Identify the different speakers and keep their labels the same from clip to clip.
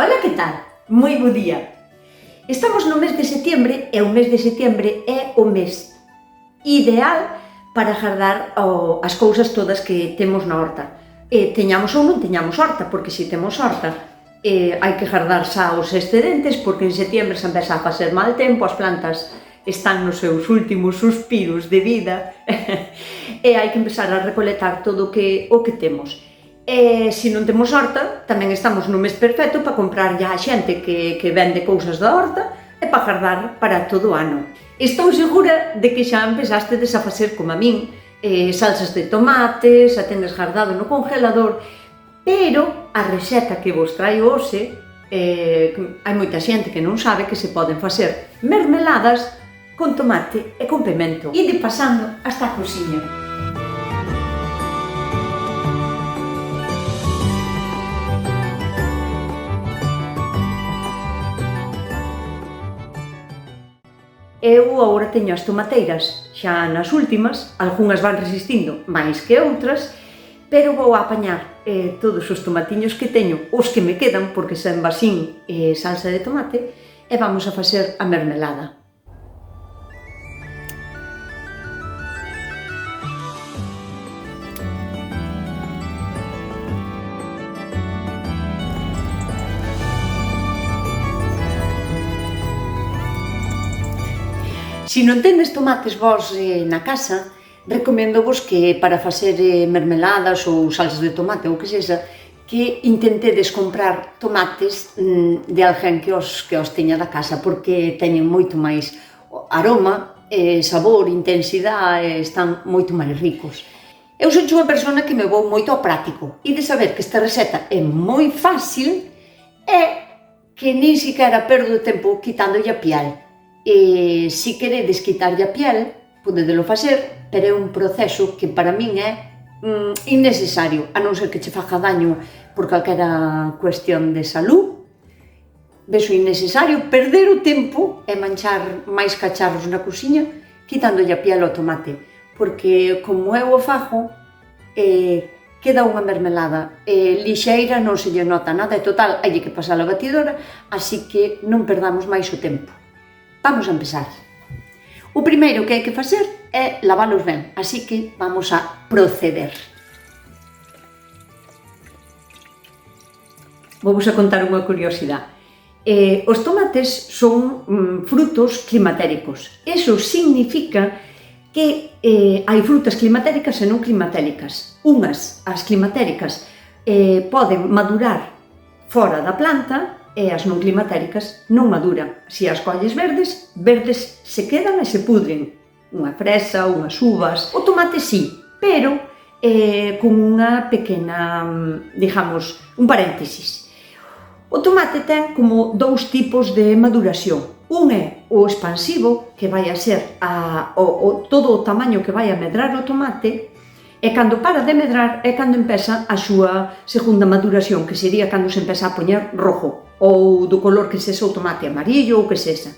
Speaker 1: Ola, que tal? Moi bo día. Estamos no mes de setembro e o mes de setembro é o mes ideal para gardar as cousas todas que temos na horta. Teñamos ou non teñamos horta, porque se temos horta hai que gardar xa os excedentes, porque en setembro se empeza a facer mal tempo, as plantas están nos seus últimos suspiros de vida e hai que empezar a recolectar todo o que temos. Se non temos horta, tamén estamos no mes perfecto para comprar a xente que vende cousas da horta e para gardar para todo o ano. Estou segura de que xa empezastedes a facer como a min, salsas de tomate, xa tendes gardado no congelador, pero a receta que vos traio hoxe, hai moita xente que non sabe que se poden facer mermeladas con tomate e con pemento. Ide pasando hasta a cociña. Eu agora teño as tomateiras xa nas últimas, algunhas van resistindo máis que outras, pero vou a apañar todos os tomatiños que teño, os que me quedan, porque xa envasín salsa de tomate, e vamos a facer a mermelada. Se non tendes tomates vos na casa, recomendo-vos que para facer mermeladas ou salsas de tomate ou que sexa, que intentedes comprar tomates de alguén que os teña da casa, porque teñen moito máis aroma, sabor, intensidade, están moito máis ricos. Eu son unha persona que me vou moito ao práctico e de saber que esta receta é moi fácil e que nin siquiera perdo tempo quitándolle a piel. Se queredes quitarlle a piel, podedelo facer, pero é un proceso que para min é innecesario, a non ser que che faga daño por calquera cuestión de salud. Vexo innecesario perder o tempo e manchar máis cacharros na cociña quitándolle a piel ao tomate, porque como eu o fago, queda unha mermelada lixeira, non se lle nota nada, e total, hai que pasar a batidora, así que non perdamos máis o tempo. Vamos a empezar. O primeiro que hai que facer é lavalos ben, así que vamos a proceder. Vamos a contar unha curiosidade. Os tomates son frutos climatéricos. Eso significa que hai frutas climatéricas e non climatéricas. Unhas, as climatéricas, poden madurar fora da planta, e as non climatéricas non maduran. Se as colles verdes, verdes se quedan e se pudren. Unha fresa, unhas uvas. O tomate sí, pero con unha pequena, digamos, un paréntesis. O tomate ten como dous tipos de maduración. Un é o expansivo, que vai a ser todo o tamaño que vai a medrar o tomate, e cando para de medrar é cando empeza a súa segunda maduración, que sería cando se empeza a poñer rojo, ou do color que sexa o tomate, amarillo ou que sexa.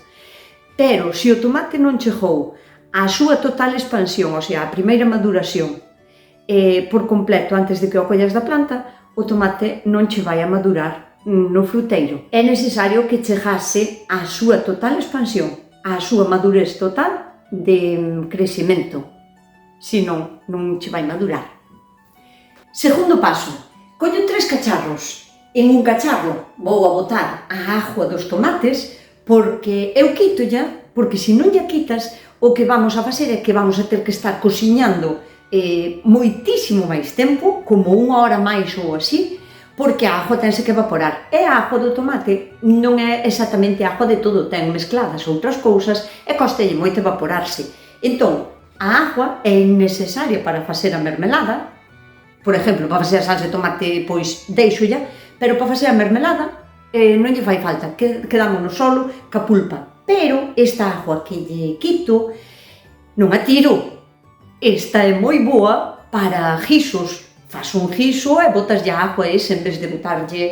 Speaker 1: Pero se o tomate non chegou á súa total expansión, o sea, a primeira maduración, por completo antes de que o collas da planta, o tomate non che vai a madurar no fruteiro. É necesario que chegase á súa total expansión, á súa madurez total de crecemento. Senón, non che vai madurar. Segundo paso, collo 3 cacharros. En un cacharro vou a botar a agua dos tomates, porque eu quítolla, porque se non lla quitas, o que vamos a facer é que vamos a ter que estar cociñando moitísimo máis tempo, como 1 hora máis ou así, porque a agua tense que evaporar. E a agua do tomate non é exactamente a agua de todo, ten mezcladas outras cousas e costelle moito evaporarse. Entón, a agua é innecesaria para facer a mermelada. Por exemplo, para facer a salsa de tomate, pois deixolla, pero para facer a mermelada non lle fai falta, quedamos no solo ca pulpa. Pero esta agua que lle quito non a tiro. Esta é moi boa para guisos. Fas un guiso e botaslle a agua ese en vez de botarlle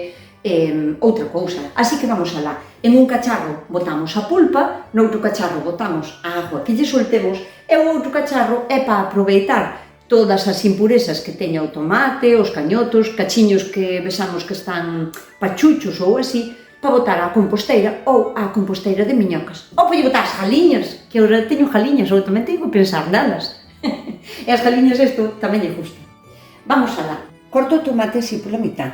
Speaker 1: outra cousa. Así que vamos alá. En un cacharro botamos a pulpa, noutro cacharro botamos a agua que lle soltemos e o outro cacharro é para aproveitar todas as impurezas que teña o tomate, os cañotos, cachiños que vexamos que están pachuchos ou así, para botar á composteira ou á composteira de miñocas. Ou para botar as jaliñas, que eu teño jaliñas, ou tamén teño que pensar nelas. E as jaliñas isto tamén lle gusta. Vamos alá. Corto o tomate así pola mitad.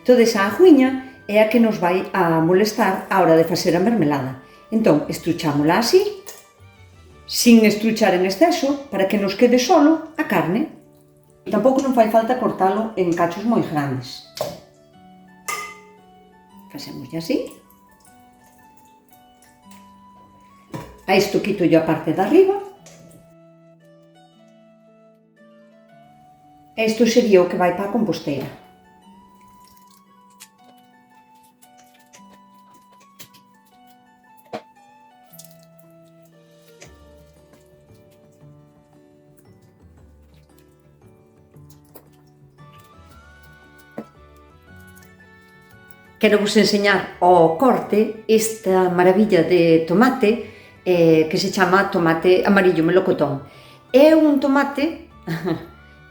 Speaker 1: Toda esa aguiña é a que nos vai a molestar a hora de facer a mermelada. Entón, estruchámola así, sin estruchar en exceso, para que nos quede solo a carne. Tampouco non fai falta cortalo en cachos moi grandes. Facémoslle así. A isto quito yo a parte de arriba. Isto sería o que vai para a composteira. Quero vos enseñar ao corte esta maravilla de tomate que se chama tomate amarillo melocotón. É un tomate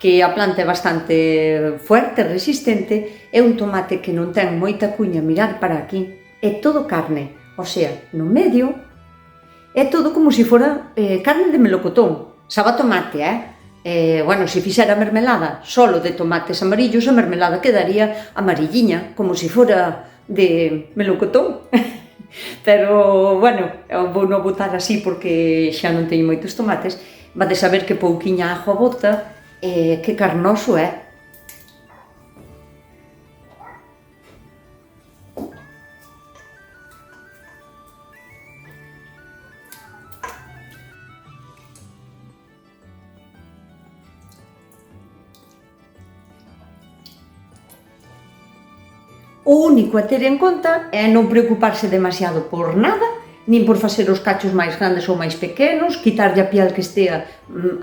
Speaker 1: que a planta é bastante fuerte, resistente, é un tomate que non ten moita cuña, mirad para aquí, é todo carne, o sea, no medio, é todo como se fora carne de melocotón, sabe a tomate, bueno, se fixera mermelada solo de tomates amarillos, a mermelada quedaría amarilliña, como se fora de melocotón. Pero, bueno, vou non botar así porque xa non teño moitos tomates, vades a ver que pouquiña agua bota, que carnoso é. O único a ter en conta é non preocuparse demasiado por nada, nin por facer os cachos máis grandes ou máis pequenos, quitarlle a piel que estea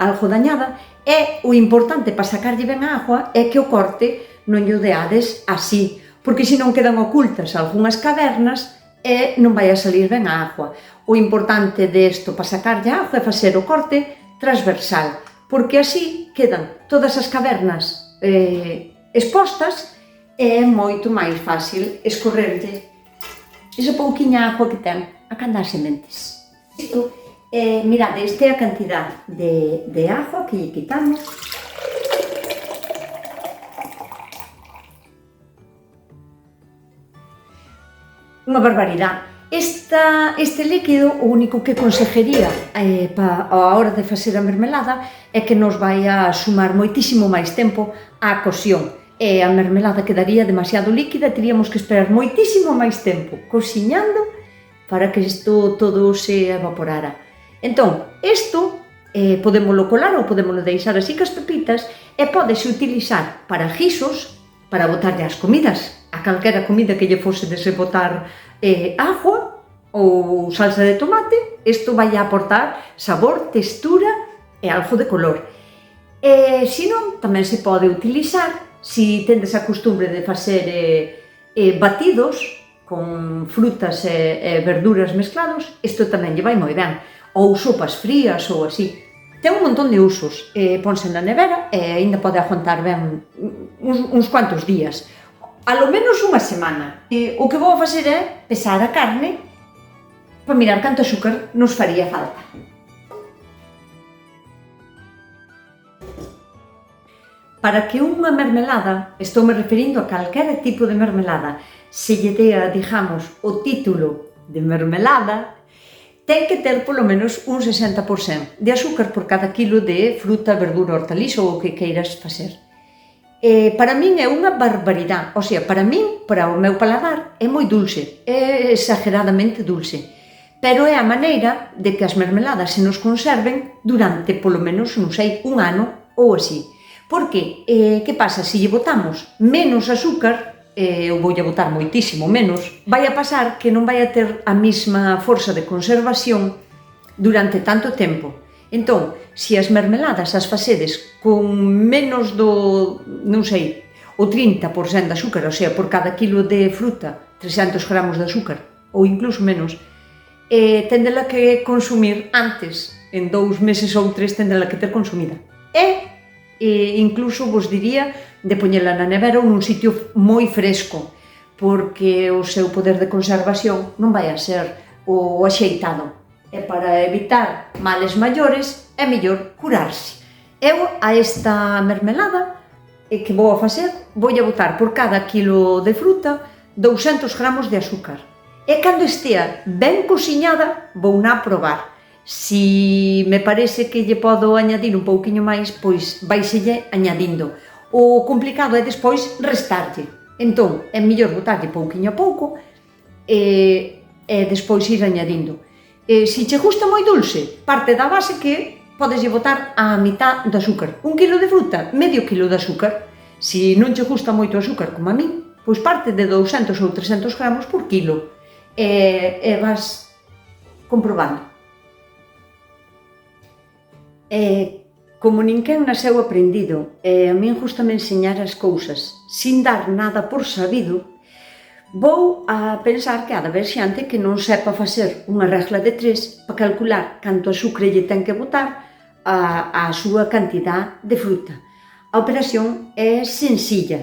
Speaker 1: algo dañada, e o importante para sacarlle ben a agua é que o corte non lle deades así, porque senón quedan ocultas algunhas cavernas e non vai a salir ben a agua. O importante desto para sacarlle a agua é facer o corte transversal, porque así quedan todas as cavernas expostas e é moito máis fácil escorrerlle esa pouquiña agua que ten a canda as sementes. Isto, mirad, esta é a cantidad de agua que lle quitamos. Unha barbaridade. Este líquido, o único que consejería a hora de facer a mermelada é que nos vai a sumar moitísimo máis tempo á cocción. E a mermelada quedaría demasiado líquida, teríamos que esperar moitísimo máis tempo cociñando para que isto todo se evaporara. Entón, isto podémolo colar ou podémolo deixar así cas pepitas e pódese utilizar para guisos, para botarlle as comidas, a calquera comida que lle fose de se botar agua ou salsa de tomate, isto vai a aportar sabor, textura e algo de color. Se non, tamén se pode utilizar, si tendes a costumbre de facer batidos con frutas e verduras mezclados, isto tamén lle vai moi ben. Ou sopas frías ou así. Ten un montón de usos. Ponse na nevera e aínda pode aguantar ben uns cuantos días. A lo menos unha semana. O que vou facer é pesar a carne para mirar canto azúcar nos faría falta. Para que unha mermelada, estou me referindo a calquera tipo de mermelada, se lle dea, digamos, o título de mermelada, ten que ter polo menos un 60% de azúcar por cada kilo de fruta, verdura, hortaliza ou o que queiras facer. Para min é unha barbaridade, o sea, para min, para o meu paladar, é moi dulce, é exageradamente dulce, pero é a maneira de que as mermeladas se nos conserven durante polo menos, non sei, un ano ou así. Porque, que pasa? Se lle botamos menos azúcar, eu voulle botar moitísimo menos, vai a pasar que non vai a ter a mesma forza de conservación durante tanto tempo. Entón, se as mermeladas as facedes con menos do, non sei, o 30% de azúcar, o sea, por cada kilo de fruta, 300 gramos de azúcar, ou incluso menos, tendela que consumir antes, en 2 meses ou 3 tendela que ter consumida. incluso vos diría de poñela na nevera ou nun sitio moi fresco, porque o seu poder de conservación non vai a ser o axeitado. E para evitar males maiores é mellor curarse. Eu a esta mermelada que vou a facer, vou a botar por cada quilo de fruta 200 gramos de azúcar. E cando estea ben cociñada, vou na probar. Si me parece que lle podo añadir un pouquiño máis, pois vaiselle añadindo. O complicado é despois restarlle. Entón, é mellor botarlle pouquiño a pouco e despois ir añadindo. Se che gusta moi dulce, parte da base que podeslle botar a mitad do azúcar. 1 kilo de fruta, medio kilo de azúcar. Se non che gusta moito o azúcar como a min, pois parte de 200 ou 300 gramos por kilo. E vas comprobando. Como ninguén nasceu aprendido, a min gustame enseñar as cousas sin dar nada por sabido, vou a pensar que ha de haber xente que non sepa facer unha regla de 3 para calcular canto azucre lle ten que botar a súa cantidad de fruta. A operación é sencilla,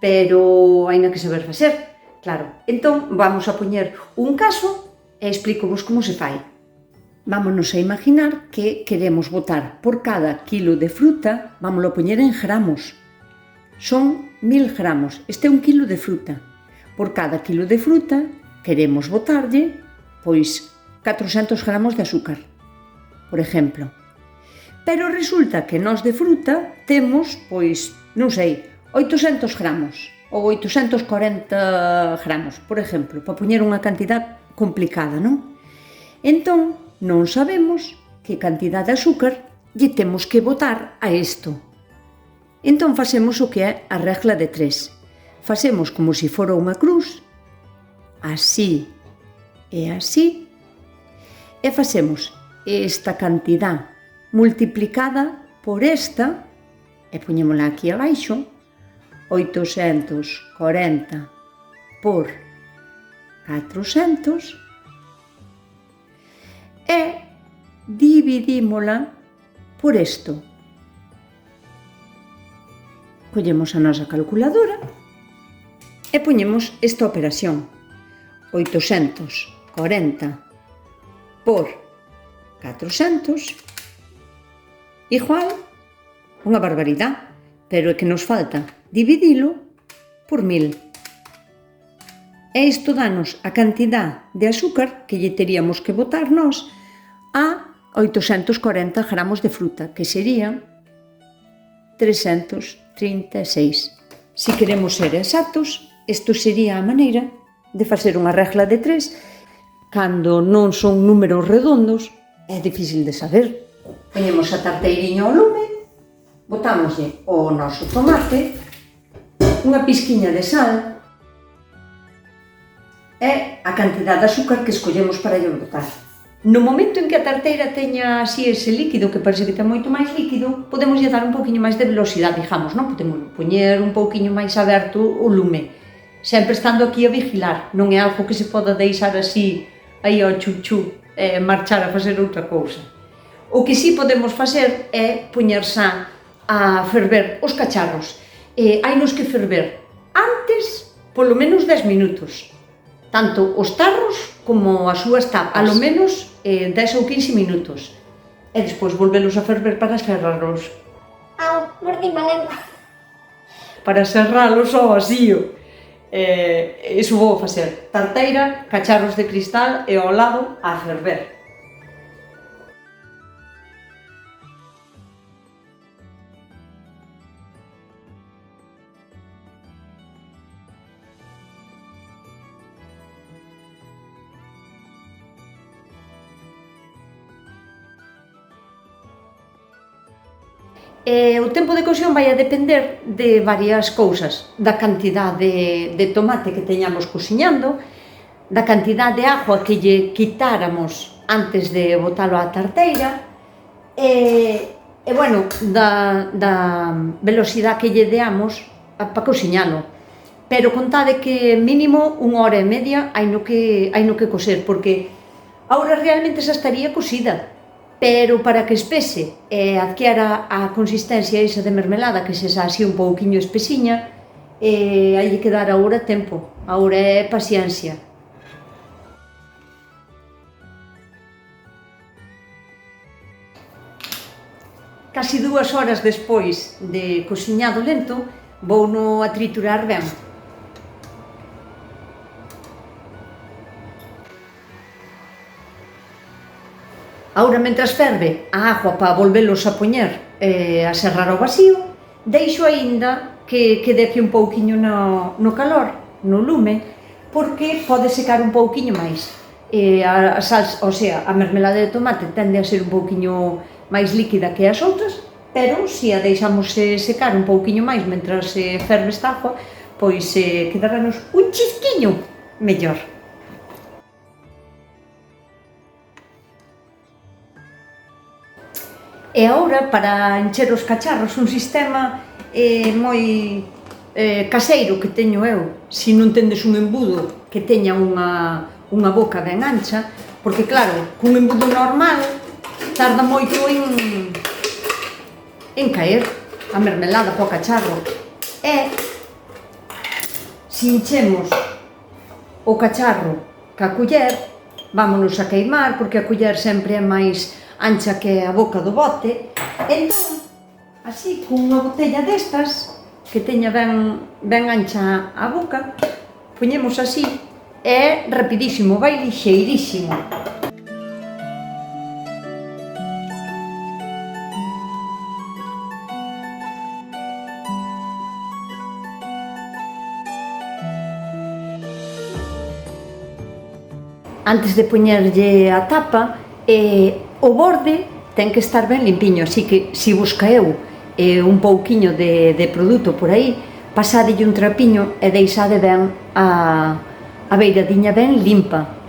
Speaker 1: pero hai que saber facer, claro. Entón, vamos a poñer un caso e explícovos como se fai. Vámonos a imaginar que queremos botar por cada kilo de fruta, vámoslo a poñer en gramos. Son 1000 gramos, este é 1 kilo de fruta. Por cada kilo de fruta queremos botarlle, pois, 400 gramos de azúcar, por exemplo. Pero resulta que nós de fruta temos, pois, non sei, 800 gramos ou 840 gramos, por exemplo, para poñer unha cantidad complicada, non? Entón, non sabemos que cantidad de azúcar lle temos que botar a isto. Entón facemos o que é a regla de 3. Facemos como se fora unha cruz, así e así, e facemos esta cantidad multiplicada por esta, e poñémola aquí abaixo, 840 por 400, e dividímola por isto. Collemos a nosa calculadora e poñemos esta operación. 840 por 400 igual unha barbaridade, pero é que nos falta dividilo por 1000. E isto danos a cantidad de azúcar que lle teríamos que botar nós a 840 gramos de fruta, que serían 336. Si queremos ser exactos, isto sería a maneira de facer unha regla de 3. Cando non son números redondos, é difícil de saber. Poñemos a tarteiriña ao lume, botámoslle o noso tomate, unha pizquiña de sal e a cantidad de azúcar que escollemos para lle botar. No momento en que a tarteira teña así ese líquido, que parece que ten moito máis líquido, podemos lle dar un pouquiño máis de velocidade, digamos, non? Podemos poñer un pouquiño máis aberto o lume, sempre estando aquí a vigilar, non é algo que se poda deixar así, aí ao chuchú, marchar a facer outra cousa. O que sí podemos facer é poñer xa a ferver os cacharros. Hainos que ferver antes, polo menos 10 minutos. Tanto os tarros como as súas tapas, alo menos 10 ou 15 minutos. E despois volvelos a ferver para cerralos.
Speaker 2: Au, mordime a lengua.
Speaker 1: Para cerralos ao vacío. Iso vou facer. Tarteira, cacharros de cristal e ao lado a ferver. O tempo de cocción vai a depender de varias cousas, da cantidade de tomate que teñamos cociñando, da cantidad de agua que lle quitáramos antes de botalo á tarteira e bueno, da velocidade que lle deamos para cociñalo. Pero contade que mínimo 1 hora e media hai no que cocer, porque agora realmente xa estaría cocida. pero para que espese e adquiera a consistencia esa de mermelada, que se xa así un pouquiño espesiña, hai que dar agora tempo, agora é paciencia. Casi 2 horas despois de cociñado lento, vouno a triturar ben. Agora, mentras ferve a agua para volvelos a poñer a serrar ao vacío, deixo aínda que quede aquí un pouquiño no calor, no lume, porque pode secar un pouquiño máis. A salsa, o sea, a mermelada de tomate tende a ser un pouquiño máis líquida que as outras, pero se a deixamos secar un pouquiño máis mentras ferve esta agua, pois quedarnos un chisquiño mellor. E agora, para encher os cacharros, un sistema moi caseiro que teño eu, se non tendes un embudo que teña unha boca ben ancha, porque claro, cun embudo normal tarda moito en caer a mermelada para o cacharro. E se enchemos o cacharro ca culler, vámonos a queimar, porque a culler sempre é máis ancha que a boca do bote. Entón, así, con unha botella destas, que teña ben ancha a boca, poñemos así, é rapidísimo, vai lixeirísimo. Antes de poñerlle a tapa, o borde ten que estar ben limpiño, así que se vos caeu un pouquiño de produto por aí, pasadelle un trapiño e deixade ben a beiradiña ben limpa.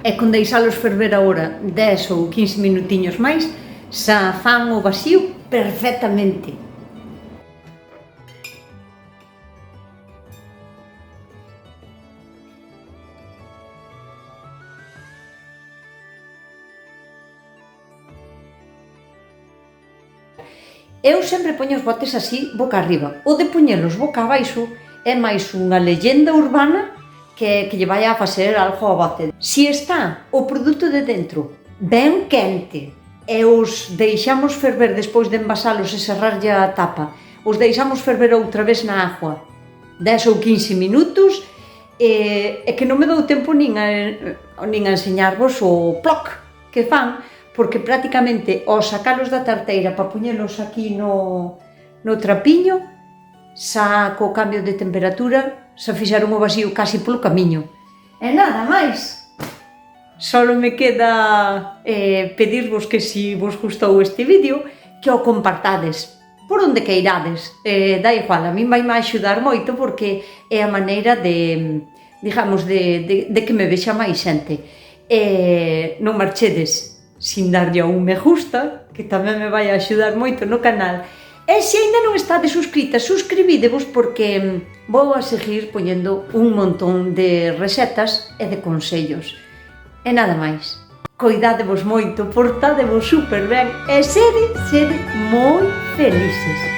Speaker 1: E con deixalos ferver agora 10 ou 15 minutiños máis, xa fan o vacío perfectamente. Eu sempre poño os botes así, boca arriba. O de poñelos boca abaixo é máis unha leyenda urbana que lle vai a facer algo ao bote. Se está o produto de dentro ben quente e os deixamos ferver despois de envasalos e cerrarlle a tapa, os deixamos ferver outra vez na agua 10 ou 15 minutos, e que non me dou tempo nin a enseñarvos o ploc que fan, porque prácticamente ao sacalos da tarteira para poñelos aquí no trapiño, xa co cambio de temperatura xa fixeron o vacío casi polo camiño. E nada máis, solo me queda pedirvos que se vos gustou este vídeo, que o compartades por onde queirades, dá igual, a min vai me axudar moito porque é a maneira de, digamos, de que me vexa máis xente. Non marchedes sin darlle a un me gusta, que tamén me vai axudar moito no canal. E se ainda non estades suscritas, suscribidevos porque vou a seguir poñendo un montón de recetas e de consellos. E nada máis. Coidádevos moito, portádevos super ben e sede moi felices.